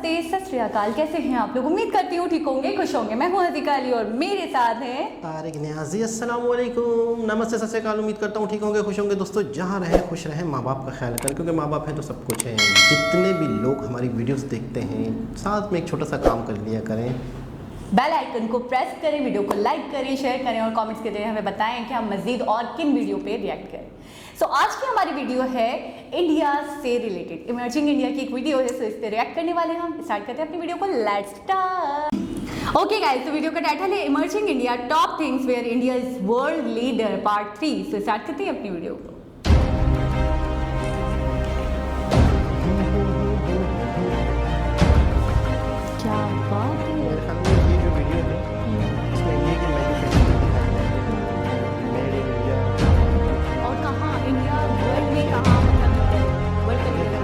नमस्ते, सत श्री अकाल। कैसे हैं आप लोग? उम्मीद करती हूँ ठीक होंगे, खुश होंगे। मैं हूँ हदीका अली और मेरे साथ हैं तारिक न्याजी। अस्सलाम वालेकुम, नमस्ते, सत श्री अकाल। उम्मीद करता हूँ ठीक होंगे, खुश होंगे। दोस्तों, जहाँ रहें खुश रहें, माँ बाप का ख्याल करें, क्योंकि माँ बाप हैं तो सब कुछ है। जितने भी लोग हमारी वीडियोस देखते हैं, साथ में एक छोटा सा काम कर लिया करें, बेल आइकन को प्रेस करें, वीडियो को लाइक करें, शेयर करें और कमेंट्स के जरिए हमें बताएं कि हम मजीद और किन वीडियो पे रिएक्ट करें। सो आज की हमारी वीडियो है इंडिया से रिलेटेड, इमर्जिंग इंडिया की एक वीडियो है। सो इस पे रिएक्ट करने वाले हम। स्टार्ट करते हैं अपनी वीडियो को। Let's start. ओके गाइस, तो वीडियो का टाइटल है emerging India, top things where India is world leader part 3। सो स्टार्ट करते हैं अपनी वीडियो को। क्या बात है। मेरे ख्याल में ये जो वीडियो है इसमें ये कि मेड इन इंडिया और कहाँ इंडिया वर्ल्ड में कहाँ, मतलब वर्ल्ड का लीडर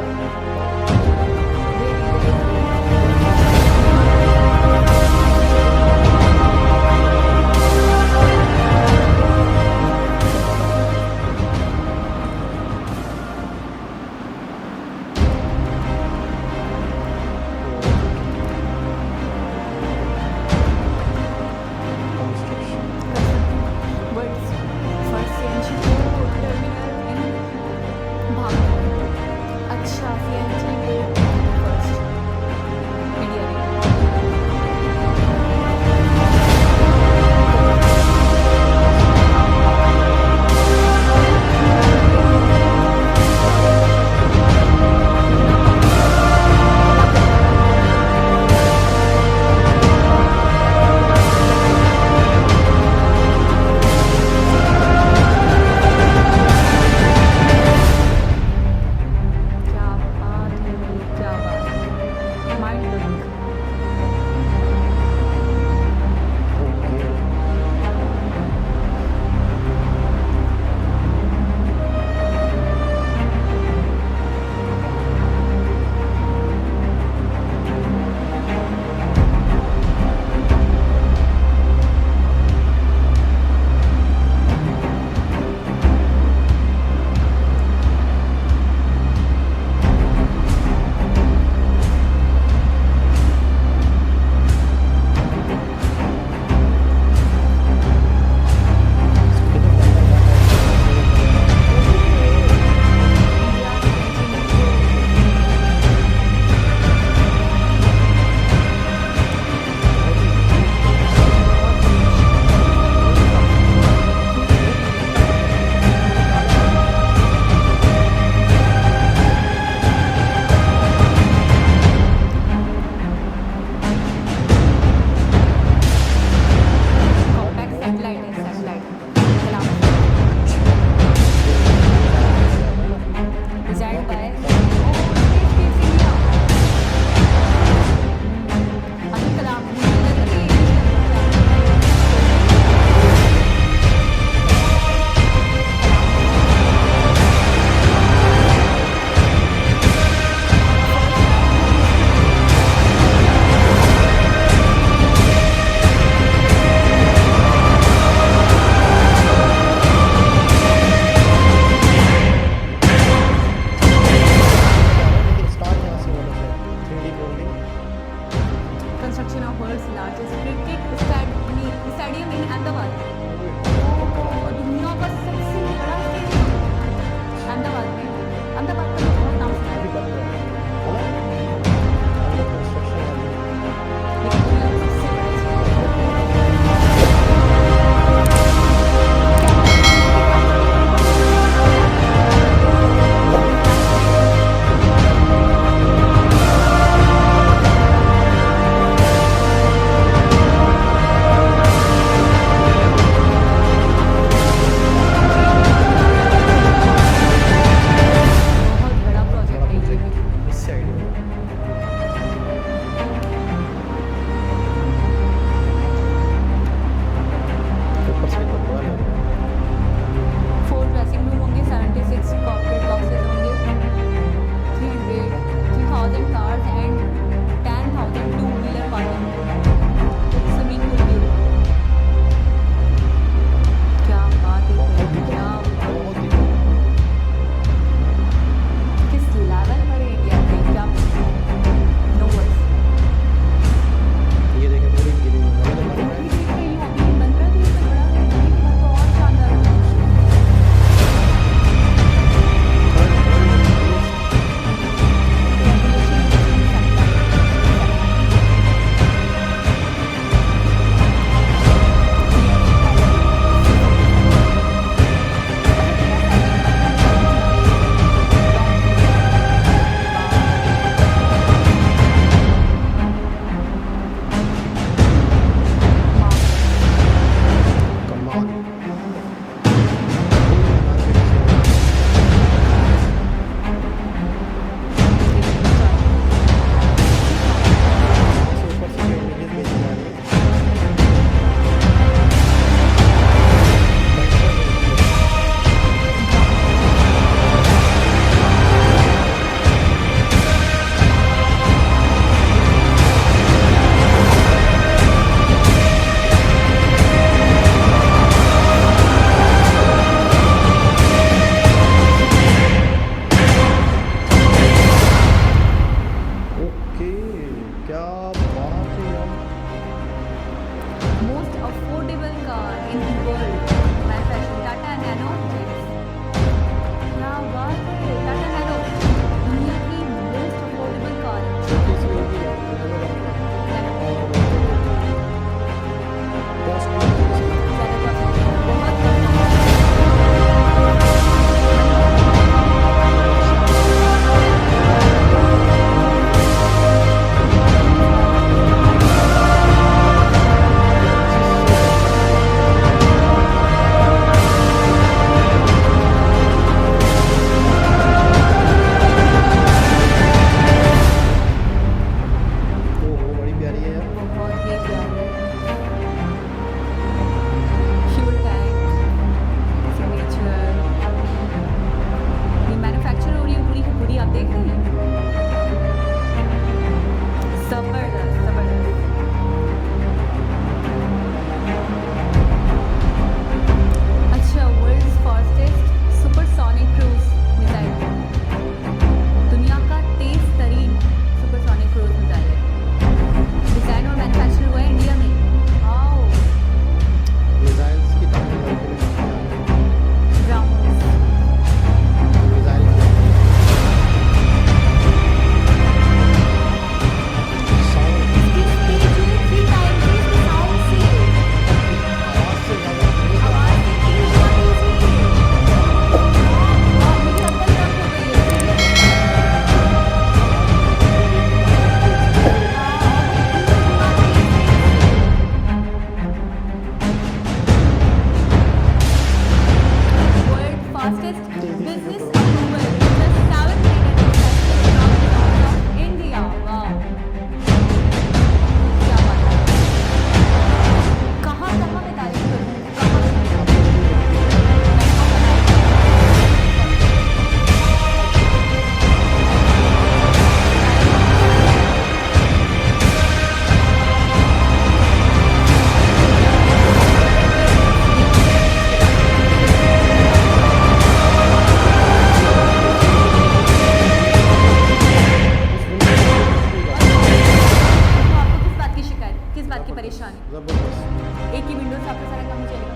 शान। ज़बरदस्त। एक ही विंडो से आपका सारा काम चलेगा।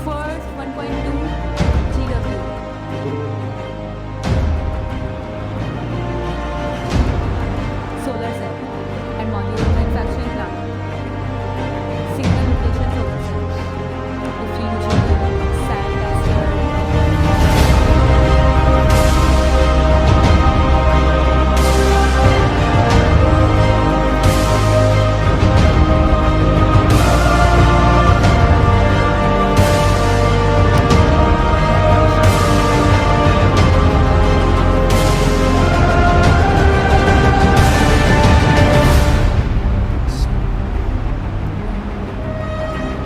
First 1.2 GW solar cell and modular manufacturing plant. Single location solar cell. Differential sand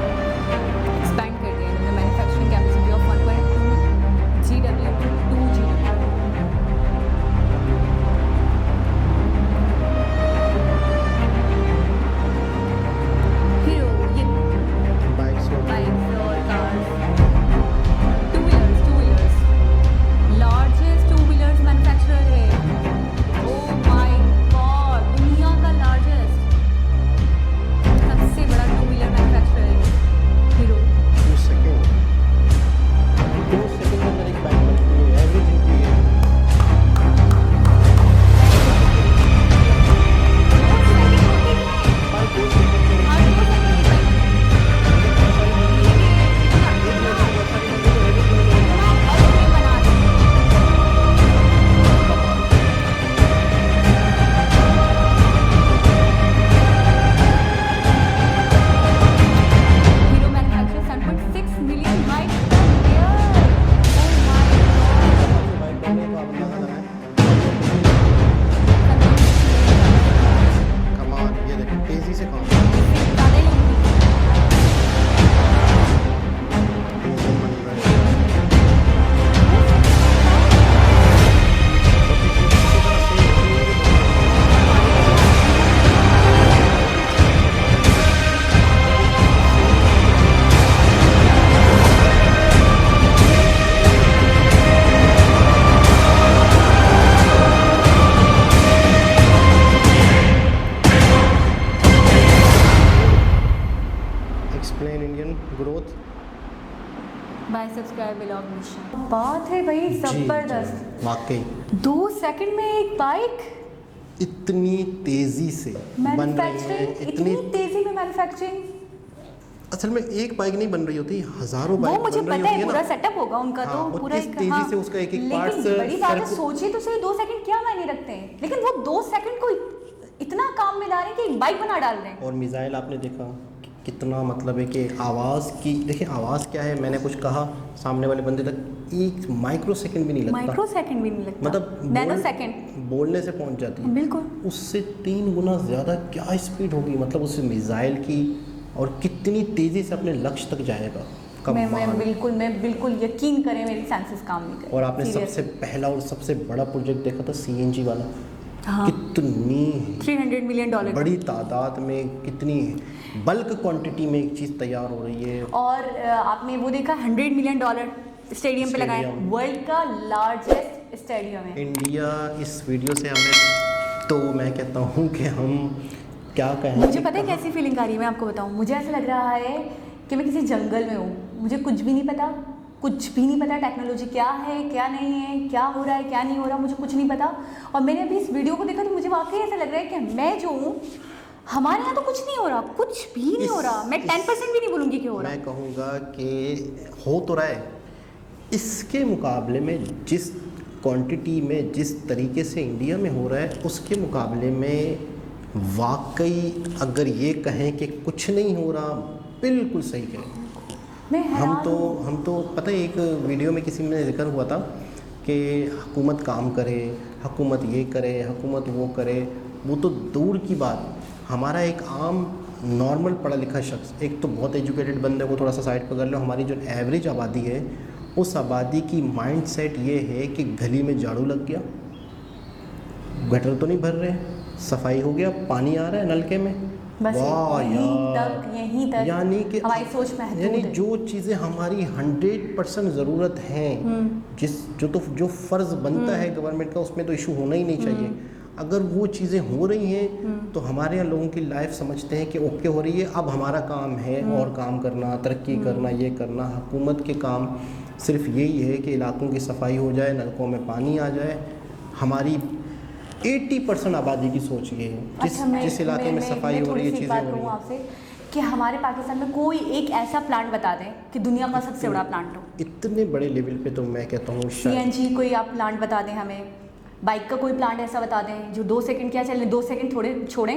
expand कर दिया इन्होंने manufacturing capacity of 1.2 GW to 2 GW. Hero ये बाइक्स और बाइक्स और cars, two wheelers largest two wheelers manufacturer है। Oh my God, दुनिया का largest सबसे बड़ा टू व्हीलर मैन्युफैक्चरर है हीरो। 2 सेकंड के अंदर एक बाइक बनती है, एवरेज इनकी है। बाइक 2 सेकंड में Hero manufactures 7.6 million bikes per year. Oh my god. Bike बनने का आप अंदाजा लगाएं। कमाल, ये देखो तेजी से काम ज़्यादा ही लंबी। इंजन बन रहा है। और पीछे इसी तरह से explain Indian growth. Bye subscribe vlog mission. बात है भाई जबरदस्त। वाकई 2 सेकंड में एक बाइक इतनी तेजी से बन रही है, मैन्युफैक्चरिंग, इतनी तेजी में मैन्युफैक्चरिंग। असल में एक बाइक नहीं बन रही होती, हजारों वो बाइक मुझे बन रही पता होती है, है पूरा ना। सेटअप होगा उनका हाँ, तो और पूरा किस एक तेजी से उसका एक-एक पार्ट्स लेकिन बड़ी बात है, सर्कल- सोचिए तो सही 2 सेकंड क्या मायने रखते हैं, लेकिन वो 2 सेकंड को इतना काम में ला रहे हैं कि एक बाइक बना डाल रहे हैं। और मिसाइल आपने देखा कितना, मतलब है कि आवाज़ की, देखिए आवाज़ क्या है, मैंने कुछ कहा सामने वाले बंदे तक एक माइक्रो सेकंड भी नहीं लगता, माइक्रो सेकंड भी नहीं लगता, मतलब नैनो बोल- सेकंड। बोलने से पहुंच जाती है। बिल्कुल। उससे 3 गुना ज़्यादा क्या स्पीड होगी, मतलब उस मिसाइल की, और कितनी तेज़ी से अपने लक्ष्य तक जाएगा। मैं बिल्कुल यकीन करें, मेरी सेंसेस काम नहीं कर। और आपने सबसे पहला और सबसे बड़ा प्रोजेक्ट देखा था CNG वाला। हाँ। कितनी $300 मिलियन बड़ी तादाद में, कितनी बल्क क्वांटिटी में एक चीज़ तैयार हो रही है। और आपने वो देखा $100 मिलियन स्टेडियम पे लगाए, स्टेडियम। वर्ल्ड का लार्जेस्ट स्टेडियम है। इंडिया इस वीडियो से हमें, तो मैं कहता हूँ कि हम क्या कहें। मुझे पता है कैसी फीलिंग आ रही है, मैं आपको बताऊँ, मुझे ऐसा लग रहा है कि मैं किसी जंगल में हूँ, मुझे कुछ भी नहीं पता, कुछ भी नहीं पता टेक्नोलॉजी क्या है क्या नहीं है, क्या हो रहा है क्या नहीं हो रहा, मुझे कुछ नहीं पता। और मैंने अभी इस वीडियो को देखा तो मुझे वाकई ऐसा लग रहा है कि मैं जो हूँ, हमारे यहाँ तो कुछ नहीं हो रहा, कुछ भी नहीं हो रहा। मैं 10% भी नहीं बोलूँगी कि हो रहा है। मैं कहूँगा कि हो तो रहा है, इसके मुकाबले में जिस क्वांटिटी में, जिस तरीके से इंडिया में हो रहा है, उसके मुकाबले में वाकई अगर ये कहें कि कुछ नहीं हो रहा, बिल्कुल सही कहें। मैं हम तो पता है, एक वीडियो में किसी में जिक्र हुआ था कि हुकूमत काम करे, हुकूमत ये करे, हुकूमत वो करे, वो तो दूर की बात। हमारा एक आम नॉर्मल पढ़ा लिखा शख्स, एक तो बहुत एजुकेटेड बंदे को थोड़ा सा साइड पर कर लो, हमारी जो एवरेज आबादी है, उस आबादी की माइंड सेट ये है कि गली में झाड़ू लग गया, गटर तो नहीं भर रहे, सफाई हो गया, पानी आ रहा है नलके में, बस यहीं तक यानी कि हमारी सोच महदूद यानी है। जो चीज़ें हमारी 100% ज़रूरत हैं, जो फ़र्ज़ बनता है गवर्नमेंट का, उसमें तो इशू होना ही नहीं चाहिए। अगर वो चीज़ें हो रही हैं तो हमारे यहाँ लोगों की लाइफ समझते हैं कि ओके हो रही है, अब हमारा काम है और काम करना, तरक्की करना, ये करना। हुकूमत के काम सिर्फ यही है कि इलाकों की सफाई हो जाए, नलकों में पानी आ जाए। हमारी 80% आबादी की सोच ये है। जिस इलाके में सफाई हो रही है, चीज़ें हो रही हैं, आपसे कि हमारे पाकिस्तान में कोई एक ऐसा प्लांट बता दें कि दुनिया का सबसे बड़ा प्लांट हो। इतने बड़े लेवल पे तो मैं कहता हूँ CNG कोई आप प्लांट बता दें हमें, बाइक का कोई प्लांट ऐसा बता दें जो 2 सेकंड क्या चले, 2 सेकंड थोड़े छोड़ें,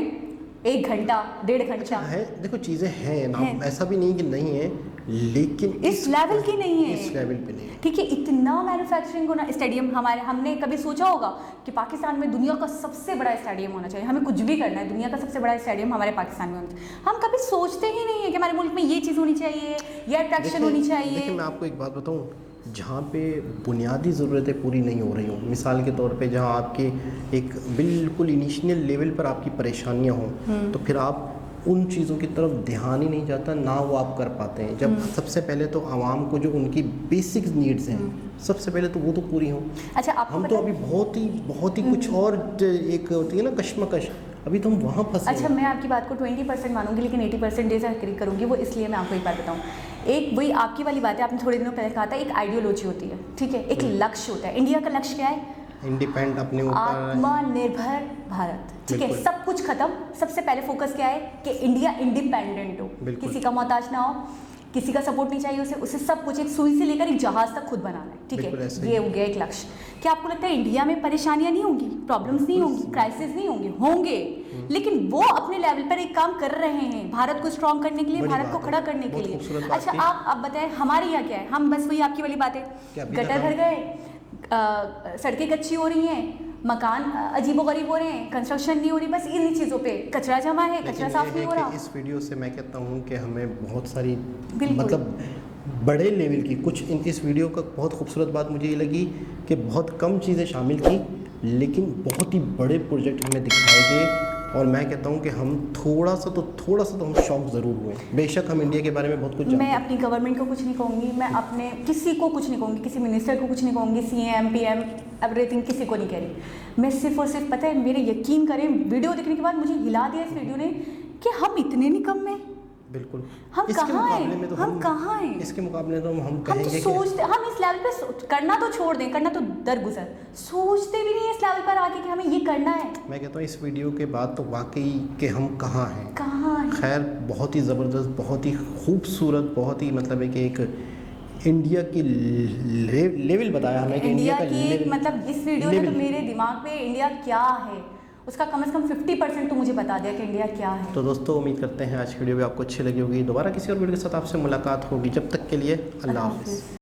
1 घंटा 1.5 घंटा है। देखो चीज़ें हैं ना, ऐसा भी नहीं कि नहीं है, लेकिन इस लेवल की नहीं है, इस लेवल पे नहीं है। ठीक है। इतना मैन्युफैक्चरिंग होना, स्टेडियम हमारे, हमने कभी सोचा होगा कि पाकिस्तान में दुनिया का सबसे बड़ा स्टेडियम होना चाहिए, हमें कुछ भी करना है दुनिया का सबसे बड़ा स्टेडियम हमारे पाकिस्तान में होना चाहिए। हम कभी सोचते ही नहीं है कि हमारे मुल्क में ये चीज़ होनी चाहिए, ये अट्रैक्शन होनी चाहिए। देखिए मैं आपको एक बात बताऊँ, जहाँ पे बुनियादी ज़रूरतें पूरी नहीं हो रही हों, मिसाल के तौर पे जहाँ आपके एक बिल्कुल इनिशियल लेवल पर आपकी परेशानियाँ हों, तो फिर आप उन चीज़ों की तरफ ध्यान ही नहीं जाता, ना वो आप कर पाते हैं। जब सबसे पहले तो आवाम को जो उनकी बेसिक नीड्स हैं, सबसे पहले तो वो तो पूरी हों। अच्छा, आपको हम तो अभी बहुत ही कुछ और एक होती है ना कश्मकश, अभी तो हम वहाँ फंसे। अच्छा, मैं आपकी बात को 20% मानूंगी, लेकिन 80% एग्री करूंगी। वो इसलिए मैं आपको एक बात बताऊं, एक वही आपकी वाली बात है, आपने थोड़े दिनों पहले कहा था, एक आइडियोलॉजी होती है, ठीक है, एक लक्ष्य होता है। इंडिया का लक्ष्य क्या है? इंडिपेंडेंट, अपने ऊपर आत्मनिर्भर भारत, ठीक है। सब कुछ खत्म, सबसे पहले फोकस क्या है कि इंडिया इंडिपेंडेंट हो, किसी का मोहताज ना हो, किसी का सपोर्ट नहीं चाहिए उसे सब कुछ एक सुई से लेकर एक जहाज तक खुद बनाना है, ठीक है। ये हो गया एक लक्ष्य। क्या आपको लगता है इंडिया में परेशानियां नहीं होंगी, प्रॉब्लम्स नहीं होंगी, क्राइसिस नहीं होंगे, लेकिन वो अपने लेवल पर एक काम कर रहे हैं भारत को स्ट्रॉन्ग करने के लिए, भारत को खड़ा करने के लिए। अच्छा, आप बताएं हमारे यहाँ क्या है? हम बस वही आपकी वाली बात है, गटर भर गए, सड़कें कच्ची हो रही हैं, मकान अजीबोगरीब हो रहे हैं, कंस्ट्रक्शन नहीं हो रही, बस इन्हीं चीज़ों पे कचरा जमा है, कचरा साफ नहीं हो रहा। इस वीडियो से मैं कहता हूँ कि हमें बहुत सारी मतलब बड़े लेवल की कुछ इस वीडियो का बहुत खूबसूरत बात मुझे ये लगी कि बहुत कम चीज़ें शामिल की, लेकिन बहुत ही बड़े प्रोजेक्ट हमें दिखाए गए। और मैं कहता हूँ कि हम थोड़ा सा तो हम शौक ज़रूर हुए। बेशक हम इंडिया के बारे में बहुत कुछ जानते हैं। मैं अपनी गवर्नमेंट को कुछ नहीं कहूँगी, मैं अपने किसी को कुछ नहीं कहूँगी, किसी मिनिस्टर को कुछ नहीं कहूँगी, CM PM एवरीथिंग किसी को नहीं कह रही। मैं सिर्फ और सिर्फ, पता है, मेरे यकीन करें, वीडियो देखने के बाद मुझे हिला दिया इस वीडियो ने कि हम इतने निकम्मे हैं। बिल्कुल, हम कहाँ हैं? तो हम कहाँ हैं? इसके मुकाबले तो हम कहेंगे तो सोचते, हम इस लेवल पे करना तो छोड़ दें, करना तो दरगुजर, सोचते भी नहीं इस लेवल पर आके कि हमें ये करना है। मैं कहता हूँ इस वीडियो के बाद तो वाकई कि हम कहाँ हैं, कहाँ हैं। खैर, बहुत ही ज़बरदस्त, बहुत ही खूबसूरत, बहुत ही मतलब है कि एक इंडिया की लेवल बताया हमें कि इंडिया की मतलब इस वीडियो ने तो मेरे दिमाग पे इंडिया क्या है उसका कम से कम 50% तो मुझे बता दिया कि इंडिया क्या है। तो दोस्तों, उम्मीद करते हैं आज की वीडियो भी आपको अच्छी लगी होगी। दोबारा किसी और वीडियो के साथ आपसे मुलाकात होगी, जब तक के लिए अल्लाह हाफ़िज़।